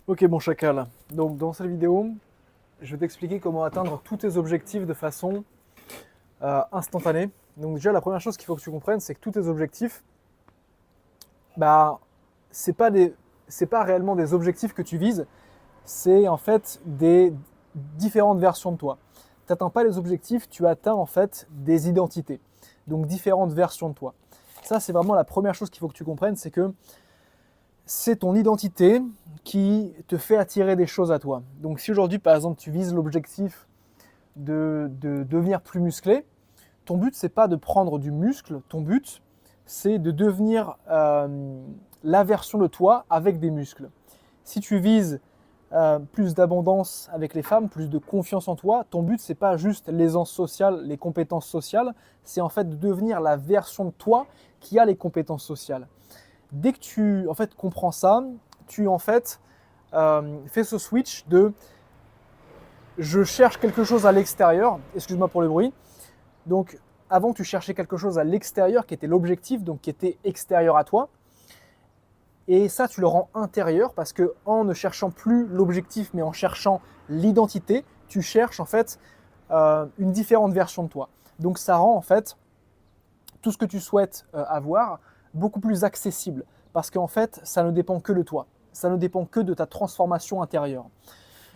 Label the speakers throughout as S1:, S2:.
S1: Ok mon chacal, donc dans cette vidéo, je vais t'expliquer comment atteindre tous tes objectifs de façon instantanée. Donc déjà la première chose qu'il faut que tu comprennes, c'est que tous tes objectifs, bah, c'est pas réellement des objectifs que tu vises, c'est en fait des différentes versions de toi. Tu n'atteins pas les objectifs, tu atteins en fait des identités, donc différentes versions de toi. Ça c'est vraiment la première chose qu'il faut que tu comprennes, c'est que c'est ton identité qui te fait attirer des choses à toi. Donc si aujourd'hui, par exemple, tu vises l'objectif de devenir plus musclé, ton but, c'est pas de prendre du muscle, ton but, c'est de devenir la version de toi avec des muscles. Si tu vises plus d'abondance avec les femmes, plus de confiance en toi, ton but, c'est pas juste l'aisance sociale, les compétences sociales, c'est en fait de devenir la version de toi qui a les compétences sociales. Dès que tu en fait, comprends ça, tu en fait fais ce switch de je cherche quelque chose à l'extérieur, excuse-moi pour le bruit. Donc avant tu cherchais quelque chose à l'extérieur qui était l'objectif, donc qui était extérieur à toi. Et ça tu le rends intérieur parce que en ne cherchant plus l'objectif mais en cherchant l'identité, tu cherches en fait une différente version de toi. Donc ça rend en fait tout ce que tu souhaites avoir beaucoup plus accessible parce qu'en fait, ça ne dépend que de toi. Ça ne dépend que de ta transformation intérieure.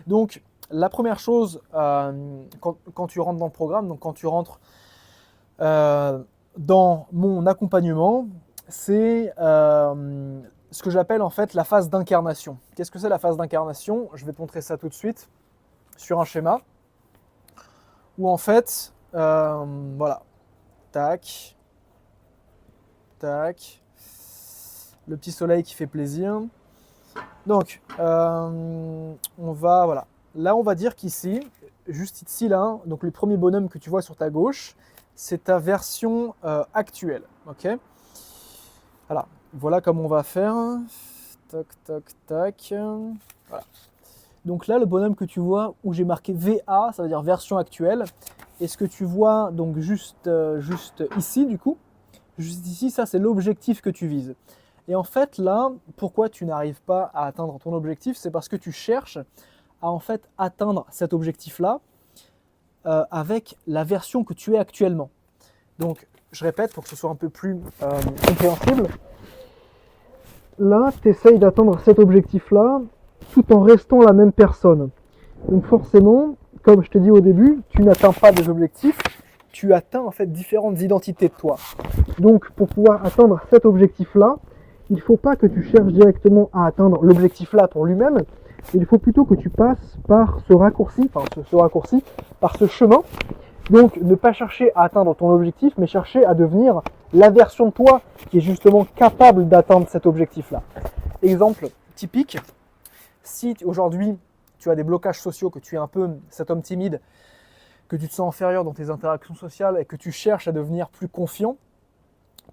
S1: Donc, la première chose, quand tu rentres dans le programme, donc quand tu rentres dans mon accompagnement, c'est ce que j'appelle en fait la phase d'incarnation. Qu'est-ce que c'est la phase d'incarnation? Je vais te montrer ça tout de suite sur un schéma où en fait, voilà, tac, tac, le petit soleil qui fait plaisir. Donc, on va, voilà. Là, on va dire qu'ici, juste ici, là, donc le premier bonhomme que tu vois sur ta gauche, c'est ta version actuelle. Ok. Voilà. Voilà comment on va faire. Tac, tac, tac. Voilà. Donc là, le bonhomme que tu vois où j'ai marqué VA, ça veut dire version actuelle. Et ce que tu vois donc juste ici, du coup, juste ici, ça c'est l'objectif que tu vises. Et en fait, là, pourquoi tu n'arrives pas à atteindre ton objectif, c'est parce que tu cherches à en fait atteindre cet objectif-là avec la version que tu es actuellement. Donc, je répète pour que ce soit un peu plus compréhensible. Là, tu essayes d'atteindre cet objectif-là tout en restant la même personne. Donc forcément, comme je te dis au début, tu n'atteins pas des objectifs, tu atteins en fait différentes identités de toi. Donc pour pouvoir atteindre cet objectif-là, il ne faut pas que tu cherches directement à atteindre l'objectif-là pour lui-même, il faut plutôt que tu passes par ce raccourci, par ce chemin. Donc ne pas chercher à atteindre ton objectif, mais chercher à devenir la version de toi qui est justement capable d'atteindre cet objectif-là. Exemple typique, si aujourd'hui tu as des blocages sociaux, que tu es un peu cet homme timide, que tu te sens inférieur dans tes interactions sociales et que tu cherches à devenir plus confiant,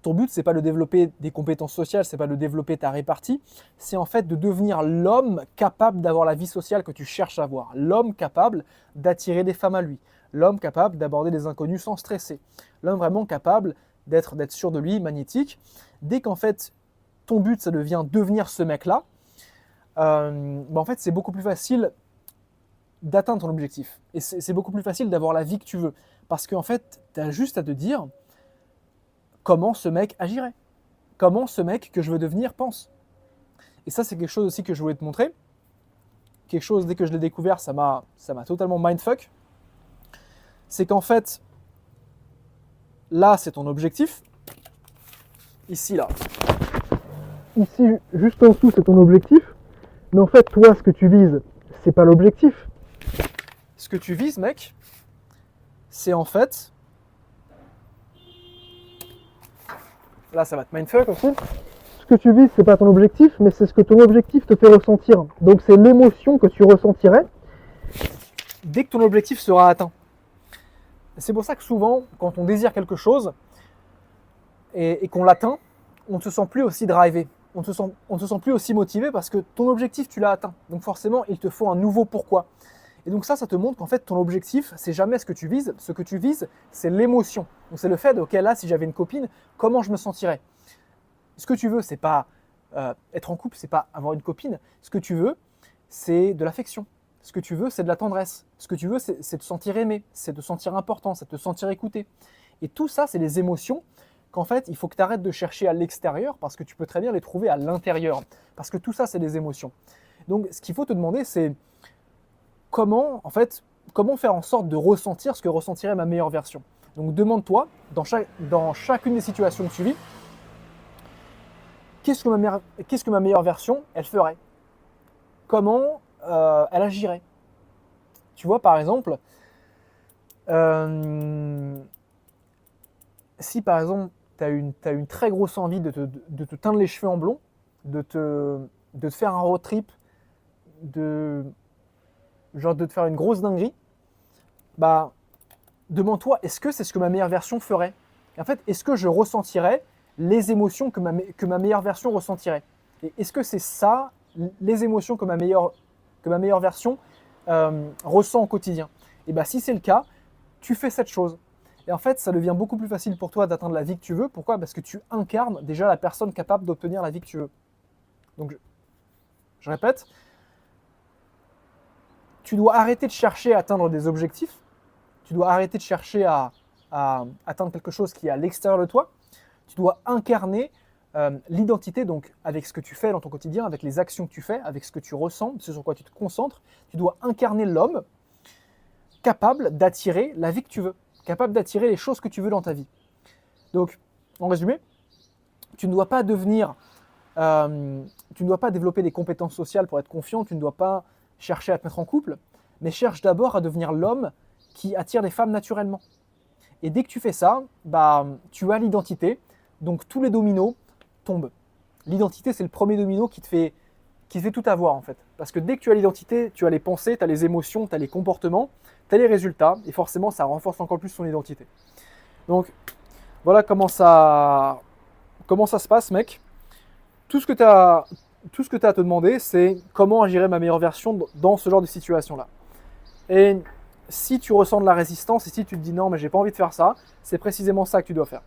S1: ton but, c'est pas de développer des compétences sociales, c'est pas de développer ta répartie, c'est en fait de devenir l'homme capable d'avoir la vie sociale que tu cherches à avoir, l'homme capable d'attirer des femmes à lui, l'homme capable d'aborder des inconnus sans stresser, l'homme vraiment capable d'être sûr de lui, magnétique. Dès qu'en fait ton but, ça devient devenir ce mec-là, en fait, c'est beaucoup plus facile d'atteindre ton objectif. Et c'est beaucoup plus facile d'avoir la vie que tu veux. Parce qu'en fait, tu as juste à te dire comment ce mec agirait. Comment ce mec que je veux devenir pense. Et ça, c'est quelque chose aussi que je voulais te montrer. Quelque chose, dès que je l'ai découvert, ça m'a totalement mindfuck. C'est qu'en fait, là, c'est ton objectif. Ici, là. Ici, juste en dessous, c'est ton objectif. Mais en fait, toi, ce que tu vises, c'est pas l'objectif. Ce que tu vises, mec, c'est en fait... Là, ça va te mindfuck aussi. Ce que tu vises, c'est pas ton objectif, mais c'est ce que ton objectif te fait ressentir. Donc, c'est l'émotion que tu ressentirais dès que ton objectif sera atteint. C'est pour ça que souvent, quand on désire quelque chose et qu'on l'atteint, on ne se sent plus aussi drivé. On ne se sent plus aussi motivé parce que ton objectif, tu l'as atteint. Donc forcément, il te faut un nouveau pourquoi. Et donc ça te montre qu'en fait, ton objectif, c'est jamais ce que tu vises. Ce que tu vises, c'est l'émotion. Donc c'est le fait de, ok, là, si j'avais une copine, comment je me sentirais? Ce que tu veux, c'est pas être en couple, c'est pas avoir une copine. Ce que tu veux, c'est de l'affection. Ce que tu veux, c'est de la tendresse. Ce que tu veux, c'est te sentir aimé, c'est te sentir important, c'est te sentir écouté. Et tout ça, c'est des émotions qu'en fait, il faut que tu arrêtes de chercher à l'extérieur parce que tu peux très bien les trouver à l'intérieur. Parce que tout ça, c'est des émotions. Donc, ce qu'il faut te demander, c'est comment faire en sorte de ressentir ce que ressentirait ma meilleure version. Donc, demande-toi, dans chacune des situations que tu vis, qu'est-ce que ma meilleure version, elle ferait? Comment elle agirait? Tu vois, par exemple, si par exemple, tu as une très grosse envie de te teindre les cheveux en blond, de te faire un road trip, de te faire une grosse dinguerie, bah, demande-toi, est-ce que c'est ce que ma meilleure version ferait? Et en fait, est-ce que je ressentirais les émotions que ma meilleure version ressentirait? Et est-ce que c'est ça, les émotions que ma meilleure version ressent au quotidien? Et bah, si c'est le cas, tu fais cette chose. Et en fait, ça devient beaucoup plus facile pour toi d'atteindre la vie que tu veux. Pourquoi? Parce que tu incarnes déjà la personne capable d'obtenir la vie que tu veux. Donc, je répète, tu dois arrêter de chercher à atteindre des objectifs. Tu dois arrêter de chercher à atteindre quelque chose qui est à l'extérieur de toi. Tu dois incarner l'identité, donc avec ce que tu fais dans ton quotidien, avec les actions que tu fais, avec ce que tu ressens, ce sur quoi tu te concentres. Tu dois incarner l'homme capable d'attirer la vie que tu veux, capable d'attirer les choses que tu veux dans ta vie. Donc, en résumé, tu ne dois pas développer des compétences sociales pour être confiant, tu ne dois pas chercher à te mettre en couple, mais cherche d'abord à devenir l'homme qui attire des femmes naturellement. Et dès que tu fais ça, bah, tu as l'identité, donc tous les dominos tombent. L'identité, c'est le premier domino qui te fait tout avoir en fait. Parce que dès que tu as l'identité, tu as les pensées, tu as les émotions, tu as les comportements, tu as les résultats, et forcément ça renforce encore plus ton identité. Donc voilà comment ça se passe, mec. Tout ce que tu as à te demander, c'est comment agirait ma meilleure version dans ce genre de situation-là. Et si tu ressens de la résistance et si tu te dis non mais j'ai pas envie de faire ça, c'est précisément ça que tu dois faire.